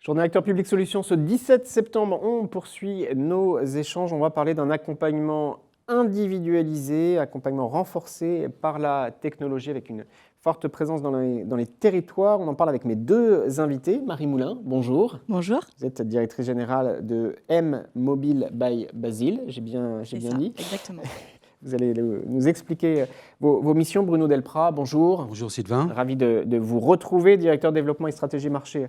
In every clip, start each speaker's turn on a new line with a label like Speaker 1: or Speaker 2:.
Speaker 1: Journée Acteur Public Solutions, ce 17 septembre, on poursuit nos échanges. On va parler d'un accompagnement individualisé, accompagnement renforcé par la technologie avec une forte présence dans les territoires. On en parle avec mes deux invités. Marie Moulin, bonjour.
Speaker 2: Bonjour.
Speaker 1: Vous êtes directrice générale de M Mobile by Basile, j'ai bien dit.
Speaker 2: Exactement.
Speaker 1: Vous allez nous expliquer vos missions. Bruno Delprat, bonjour.
Speaker 3: Bonjour Sylvain.
Speaker 1: Ravi de vous retrouver, directeur développement et stratégie marché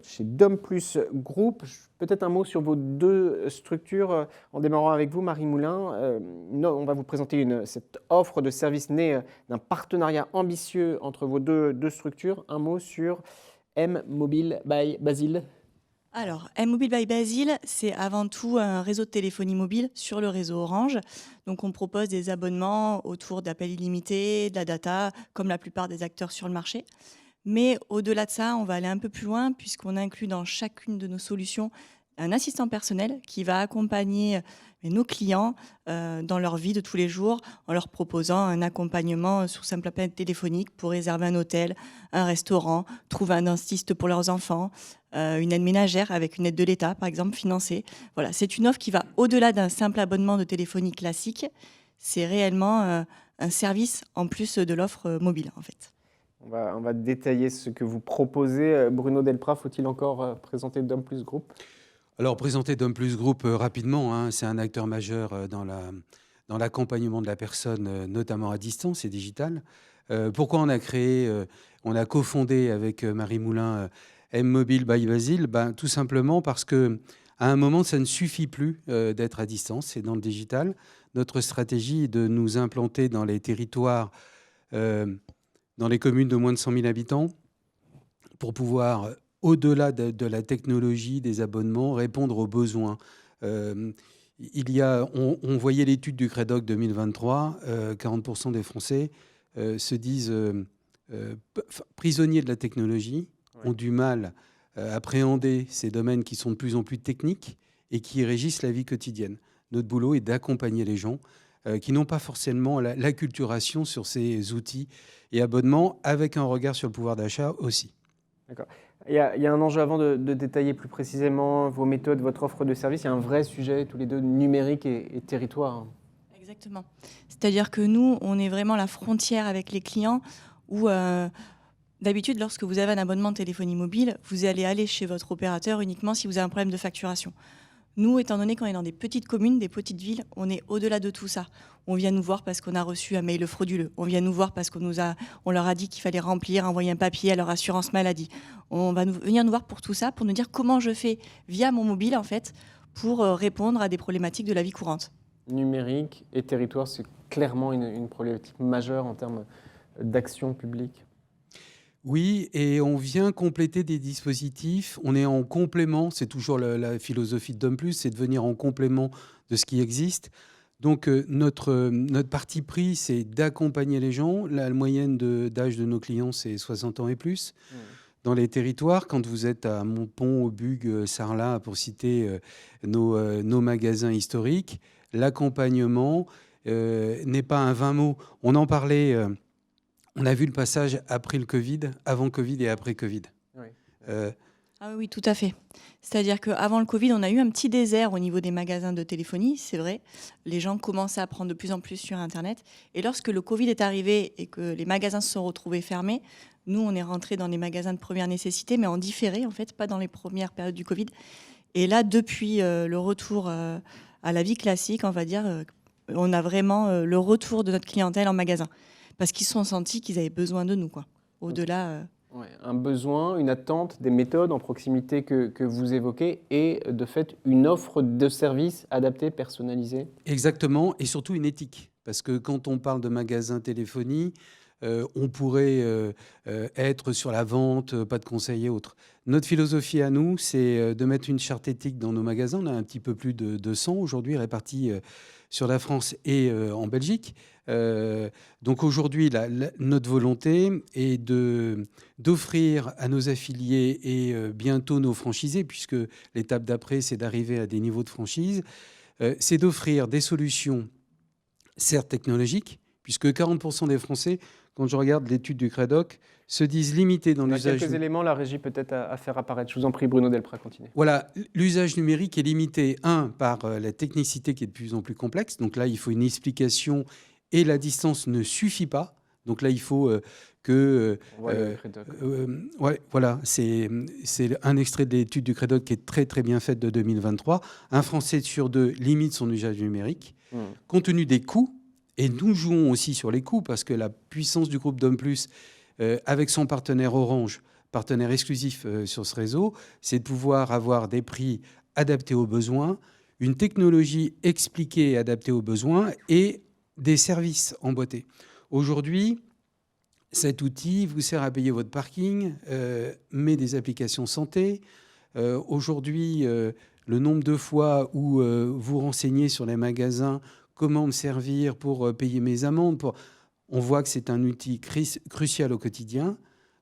Speaker 1: chez Dom Plus Group. Peut-être un mot sur vos deux structures, en démarrant avec vous, Marie Moulin. On va vous présenter cette offre de service née d'un partenariat ambitieux entre vos deux structures. Un mot sur M Mobile by Basile.
Speaker 2: Alors, M-Mobile by Basile, c'est avant tout un réseau de téléphonie mobile sur le réseau Orange. Donc, on propose des abonnements autour d'appels illimités, de la data, comme la plupart des acteurs sur le marché. Mais au-delà de ça, on va aller un peu plus loin puisqu'on inclut dans chacune de nos solutions un assistant personnel qui va accompagner nos clients dans leur vie de tous les jours en leur proposant un accompagnement sur simple appel téléphonique pour réserver un hôtel, un restaurant, trouver un dentiste pour leurs enfants, une aide ménagère avec une aide de l'État, par exemple, financée. Voilà, c'est une offre qui va au-delà d'un simple abonnement de téléphonie classique. C'est réellement un service en plus de l'offre mobile, en fait.
Speaker 1: On va détailler ce que vous proposez. Bruno Delprat, faut-il encore présenter Dom Plus Group ?
Speaker 3: Alors, présenter Dom Plus Group rapidement, c'est un acteur majeur dans l'accompagnement de la personne, notamment à distance et digital. Pourquoi on a cofondé avec Marie Moulin M Mobile by Basile ? Tout simplement parce qu'à un moment, ça ne suffit plus d'être à distance, c'est dans le digital. Notre stratégie est de nous implanter dans les territoires, dans les communes de moins de 100 000 habitants, pour pouvoir, au-delà de la technologie, des abonnements, répondre aux besoins. On voyait l'étude du Crédoc 2023, 40% des Français se disent prisonniers de la technologie, ont du mal à appréhender ces domaines qui sont de plus en plus techniques et qui régissent la vie quotidienne. Notre boulot est d'accompagner les gens qui n'ont pas forcément l'acculturation sur ces outils et abonnements, avec un regard sur le pouvoir d'achat aussi.
Speaker 1: D'accord. Il y a un enjeu avant de détailler plus précisément vos méthodes, votre offre de service. Il y a un vrai sujet, tous les deux, numérique et territoire.
Speaker 2: Exactement. C'est-à-dire que nous, on est vraiment la frontière avec les clients où, d'habitude, lorsque vous avez un abonnement de téléphonie mobile, vous allez aller chez votre opérateur uniquement si vous avez un problème de facturation. Nous, étant donné qu'on est dans des petites communes, des petites villes, on est au-delà de tout ça. On vient nous voir parce qu'on a reçu un mail frauduleux. On vient nous voir parce qu'on leur a dit qu'il fallait envoyer un papier à leur assurance maladie. On va venir nous voir pour tout ça, pour nous dire comment je fais via mon mobile, en fait, pour répondre à des problématiques de la vie courante.
Speaker 1: Numérique et territoire, c'est clairement une problématique majeure en termes d'action publique.
Speaker 3: Oui, et on vient compléter des dispositifs. On est en complément, c'est toujours la philosophie de Dom Plus, c'est de venir en complément de ce qui existe. Donc notre parti pris, c'est d'accompagner les gens. La moyenne d'âge de nos clients, c'est 60 ans et plus. Dans les territoires, quand vous êtes à Montpont, Aubug, Sarlat, pour citer nos magasins historiques, l'accompagnement n'est pas un vain mot. On en parlait... On a vu le passage après le Covid, avant Covid et après Covid.
Speaker 1: Oui.
Speaker 2: Oui, tout à fait. C'est-à-dire qu'avant le Covid, on a eu un petit désert au niveau des magasins de téléphonie, c'est vrai. Les gens commençaient à prendre de plus en plus sur Internet. Et lorsque le Covid est arrivé et que les magasins se sont retrouvés fermés, nous, on est rentrés dans les magasins de première nécessité, mais en différé, en fait, pas dans les premières périodes du Covid. Et là, depuis le retour à la vie classique, on va dire, on a vraiment le retour de notre clientèle en magasin. Parce qu'ils se sont sentis qu'ils avaient besoin de nous, quoi. Au-delà...
Speaker 1: Ouais, un besoin, une attente, des méthodes en proximité que vous évoquez et de fait une offre de service adaptée, personnalisée.
Speaker 3: Exactement, et surtout une éthique. Parce que quand on parle de magasin téléphonie, on pourrait être sur la vente, pas de conseils et autres. Notre philosophie à nous, c'est de mettre une charte éthique dans nos magasins. On a un petit peu plus de 200 aujourd'hui répartis sur la France et en Belgique. Donc aujourd'hui, notre volonté est d'offrir à nos affiliés et bientôt nos franchisés, puisque l'étape d'après, c'est d'arriver à des niveaux de franchise, c'est d'offrir des solutions, certes technologiques, puisque 40% des Français, quand je regarde l'étude du Crédoc, se disent limités dans
Speaker 1: Il y a
Speaker 3: l'usage.
Speaker 1: quelques éléments, la régie peut-être à faire apparaître. Je vous en prie, Bruno Delprat, continuez.
Speaker 3: Voilà, l'usage numérique est limité, par la technicité qui est de plus en plus complexe. Donc là, il faut une explication et la distance ne suffit pas. Donc là, il faut que...
Speaker 1: On voit le Crédoc.
Speaker 3: ouais, voilà, c'est un extrait de l'étude du Crédoc qui est très très bien faite de 2023. Un Français sur deux limite son usage numérique. Compte tenu des coûts, et nous jouons aussi sur les coûts, parce que la puissance du groupe Dom+, avec son partenaire Orange, partenaire exclusif sur ce réseau, c'est de pouvoir avoir des prix adaptés aux besoins, une technologie expliquée et adaptée aux besoins et des services emboîtés. Aujourd'hui, cet outil vous sert à payer votre parking, mais des applications santé. Aujourd'hui, le nombre de fois où vous renseignez sur les magasins, comment me servir pour payer mes amendes, on voit que c'est un outil crucial au quotidien.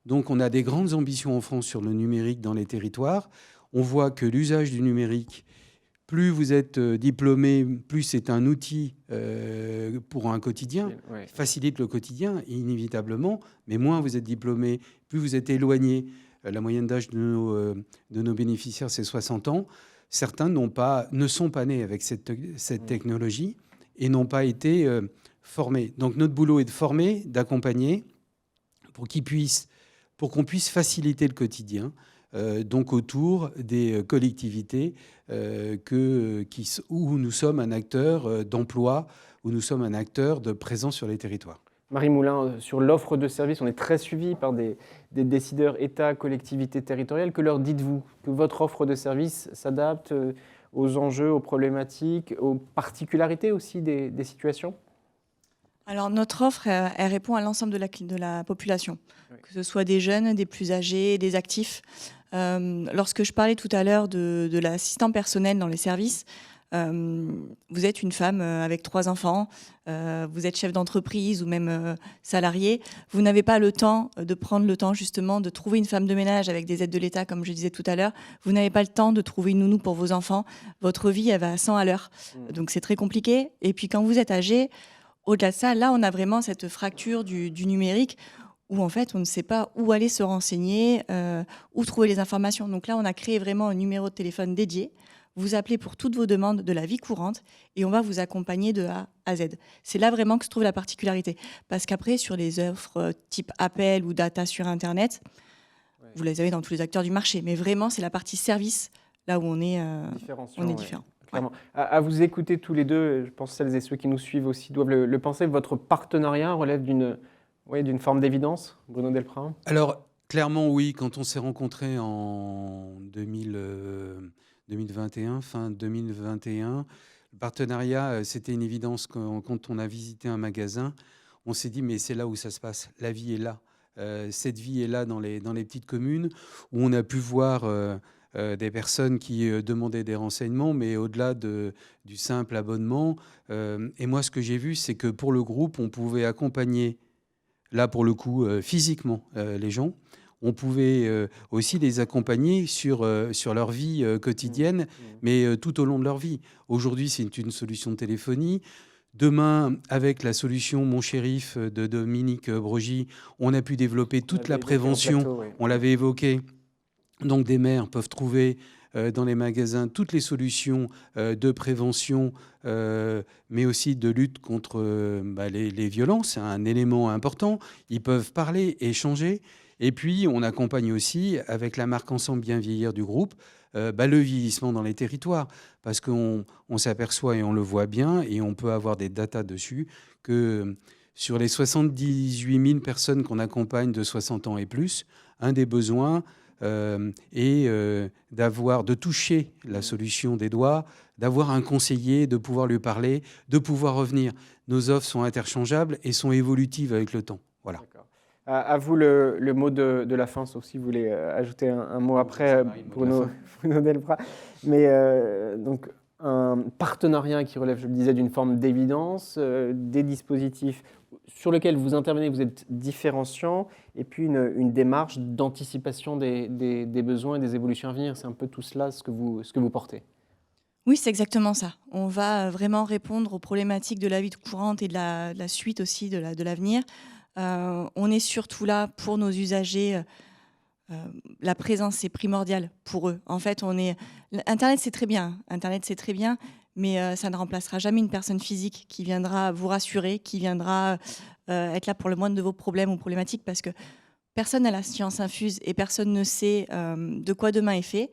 Speaker 3: Donc, on a des grandes ambitions en France sur le numérique dans les territoires. On voit que l'usage du numérique, plus vous êtes diplômé, plus c'est un outil pour un quotidien,
Speaker 1: Ouais.
Speaker 3: facilite le quotidien, inévitablement. Mais moins vous êtes diplômé, plus vous êtes éloigné. La moyenne d'âge de nos bénéficiaires, c'est 60 ans. Certains ne sont pas nés avec cette technologie et n'ont pas été formés. Donc, notre boulot est de former, d'accompagner pour qu'on puisse faciliter le quotidien, donc autour des collectivités où nous sommes un acteur d'emploi, où nous sommes un acteur de présence sur les territoires.
Speaker 1: Marie Moulin, sur l'offre de services, on est très suivi par des décideurs État, collectivités territoriales. Que leur dites-vous? Que votre offre de services s'adapte aux enjeux, aux problématiques, aux particularités aussi des situations?
Speaker 2: Alors notre offre, elle répond à l'ensemble de la population,
Speaker 1: Oui.
Speaker 2: que ce soit des jeunes, des plus âgés, des actifs. Lorsque je parlais tout à l'heure de l'assistant personnel dans les services, vous êtes une femme avec 3 enfants, vous êtes chef d'entreprise ou même salarié, vous n'avez pas le temps de prendre le temps justement de trouver une femme de ménage avec des aides de l'État, comme je disais tout à l'heure. Vous n'avez pas le temps de trouver une nounou pour vos enfants. Votre vie, elle va à 100 à l'heure. Donc c'est très compliqué. Et puis quand vous êtes âgé, au-delà de ça, là, on a vraiment cette fracture du numérique où, en fait, on ne sait pas où aller se renseigner, où trouver les informations. Donc là, on a créé vraiment un numéro de téléphone dédié. Vous appelez pour toutes vos demandes de la vie courante et on va vous accompagner de A à Z. C'est là vraiment que se trouve la particularité. Parce qu'après, sur les offres type appel ou data sur Internet, vous les avez dans tous les acteurs du marché. Mais vraiment, c'est la partie service, là où on est différent.
Speaker 1: Clairement. À vous écouter tous les deux, je pense que celles et ceux qui nous suivent aussi doivent le penser, votre partenariat relève d'une forme d'évidence, Bruno Delprat?
Speaker 3: Alors, clairement, oui. Quand on s'est rencontrés en 2021, fin 2021, le partenariat, c'était une évidence. Quand on a visité un magasin, on s'est dit, mais c'est là où ça se passe. La vie est là. Cette vie est là dans les petites communes où on a pu voir... des personnes qui demandaient des renseignements, mais au-delà du simple abonnement. Et moi, ce que j'ai vu, c'est que pour le groupe, on pouvait accompagner, là pour le coup, physiquement les gens. On pouvait aussi les accompagner sur leur vie quotidienne, mais tout au long de leur vie. Aujourd'hui, c'est une solution de téléphonie. Demain, avec la solution Mon Shérif de Dominique Brogy, on a pu développer toute la prévention. On l'avait évoqué. Donc, des maires peuvent trouver dans les magasins toutes les solutions de prévention, mais aussi de lutte contre les violences. C'est un élément important. Ils peuvent parler, échanger. Et puis, on accompagne aussi, avec la marque Ensemble Bien Vieillir du groupe, le vieillissement dans les territoires. Parce qu'on s'aperçoit, et on le voit bien, et on peut avoir des datas dessus, que sur les 78 000 personnes qu'on accompagne de 60 ans et plus, un des besoins... et de toucher la solution des doigts, d'avoir un conseiller, de pouvoir lui parler, de pouvoir revenir. Nos offres sont interchangeables et sont évolutives avec le temps. Voilà.
Speaker 1: À vous le mot de la fin, sauf si vous voulez ajouter un mot après, Bruno Delprat. Mais donc, un partenariat qui relève, je le disais, d'une forme d'évidence, des dispositifs sur lesquels vous intervenez, vous êtes différenciant, et puis une démarche d'anticipation des besoins et des évolutions à venir. C'est un peu tout cela ce que vous portez.
Speaker 2: Oui, c'est exactement ça. On va vraiment répondre aux problématiques de la vie courante et de la suite aussi de l'avenir. On est surtout là pour nos usagers. La présence est primordiale pour eux. En fait, Internet, c'est très bien. Internet, c'est très bien, mais ça ne remplacera jamais une personne physique qui viendra vous rassurer, qui viendra être là pour le moindre de vos problèmes ou problématiques, parce que personne n'a la science infuse et personne ne sait de quoi demain est fait.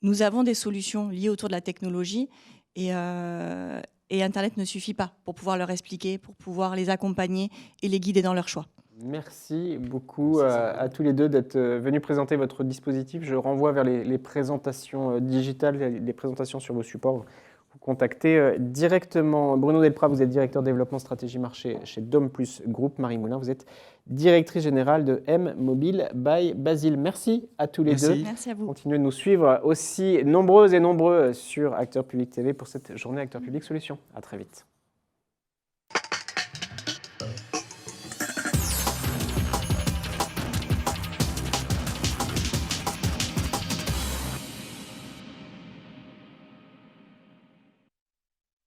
Speaker 2: Nous avons des solutions liées autour de la technologie et Internet ne suffit pas pour pouvoir leur expliquer, pour pouvoir les accompagner et les guider dans leurs choix.
Speaker 1: Merci beaucoup à tous les deux d'être venus présenter votre dispositif. Je renvoie vers les présentations digitales, les présentations sur vos supports. Vous contactez directement. Bruno Delprat, vous êtes directeur développement stratégie marché chez Dom Plus Group. Marie Moulin, vous êtes directrice générale de M Mobile by Basile. Merci à tous les deux.
Speaker 2: Merci à vous.
Speaker 1: Continuez de nous suivre aussi nombreuses et nombreux sur Acteurs Publics TV pour cette journée Acteurs Publics Solutions. À très vite.